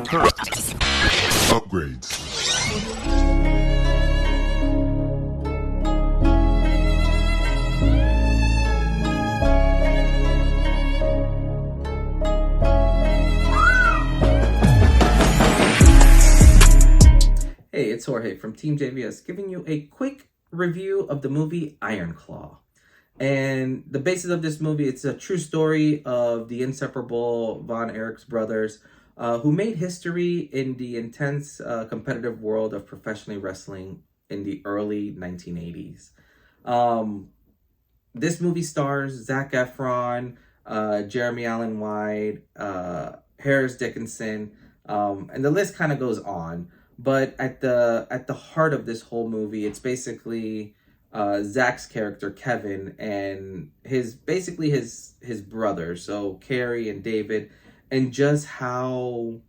Upgrades. Hey, it's Jorge from TeamJVS giving you a quick review of the movie Iron Claw. And the basis of this movie, it's a true story of the inseparable Von Erich's brothers who made history in the intense competitive world of professionally wrestling in the early 1980s. This movie stars Zac Efron, Jeremy Allen White, Harris Dickinson, and the list kind of goes on. But at the heart of this whole movie, it's basically Zach's character Kevin and his brothers, so Carrie and David, and just how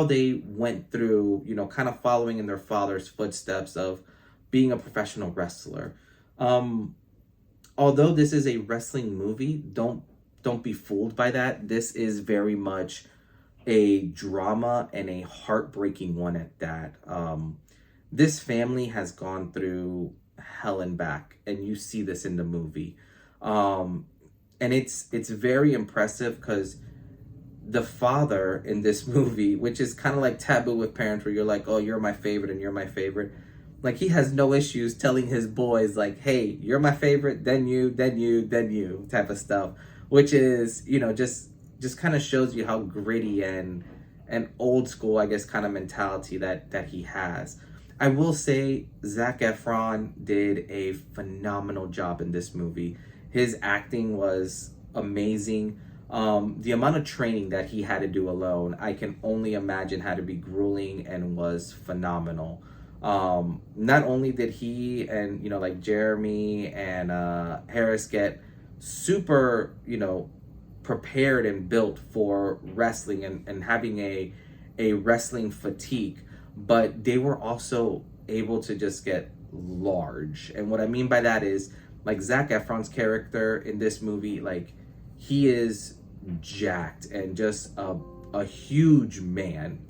they went through, kind of following in their father's footsteps of being a professional wrestler. Although this is a wrestling movie, don't be fooled by that. This is very much a drama and a heartbreaking one at that. This family has gone through hell and back, and you see this in the movie. And it's very impressive because the father in this movie, which is kind of like taboo with parents where you're like, oh, you're my favorite and you're my favorite. Like, he has no issues telling his boys, like, hey, you're my favorite, then you, then you, then you, type of stuff. Which is, just kind of shows you how gritty and old school, I guess, kind of mentality that he has. I will say Zac Efron did a phenomenal job in this movie. His acting was amazing. The amount of training that he had to do alone, I can only imagine had to be grueling and was phenomenal. Not only did he and, like Jeremy and Harris get super, prepared and built for wrestling and having a wrestling fatigue, but they were also able to just get large. And what I mean by that is, like, Zac Efron's character in this movie, like, he is jacked and just a huge man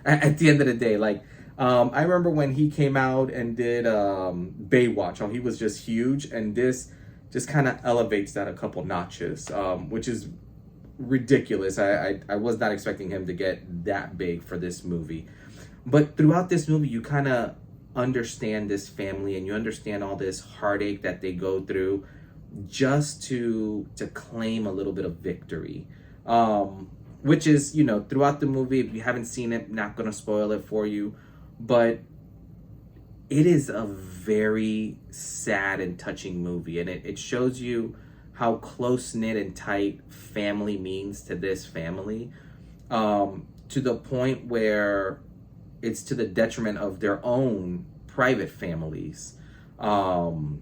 at the end of the day. Like, I remember when he came out and did Baywatch, how he was just huge, and this just kind of elevates that a couple notches, which is ridiculous. I was not expecting him to get that big for this movie. But throughout this movie, you kind of understand this family and you understand all this heartache that they go through just to claim a little bit of victory. Which is, throughout the movie, if you haven't seen it, not going to spoil it for you, but it is a very sad and touching movie, and it shows you how close-knit and tight family means to this family, to the point where it's to the detriment of their own private families. So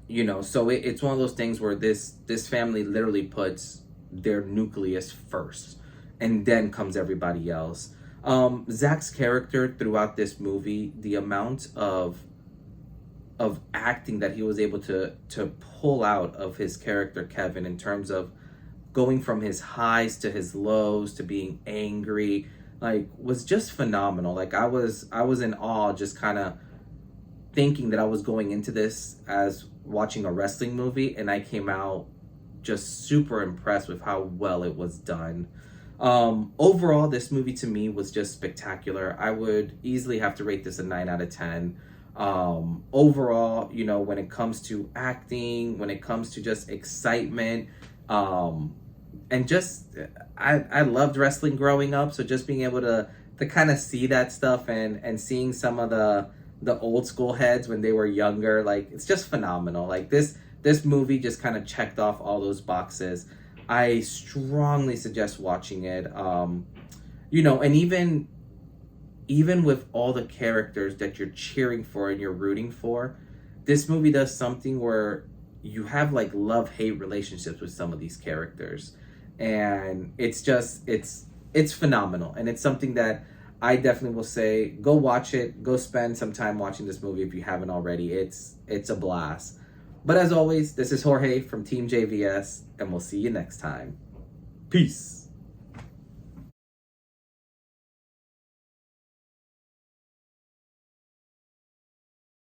it's one of those things where this family literally puts their nucleus first, and then comes everybody else. Zach's character throughout this movie, the amount of acting that he was able to pull out of his character Kevin, in terms of going from his highs to his lows to being angry, like, was just phenomenal. Like, I was in awe, just kind of thinking that I was going into this as watching a wrestling movie, and I came out just super impressed with how well it was done. Overall, this movie to me was just spectacular. I would easily have to rate this a 9 out of 10. Overall, when it comes to acting, when it comes to just excitement, and just, I loved wrestling growing up. So just being able to kind of see that stuff and seeing some of the old school heads when they were younger, like, it's just phenomenal. Like, this movie just kind of checked off all those boxes. I strongly suggest watching it. And even with all the characters that you're cheering for and you're rooting for, this movie does something where you have, like, love-hate relationships with some of these characters. And it's phenomenal. And it's something that I definitely will say, go watch it. Go spend some time watching this movie if you haven't already. It's a blast. But as always, this is Jorge from TeamJVS, and we'll see you next time. Peace.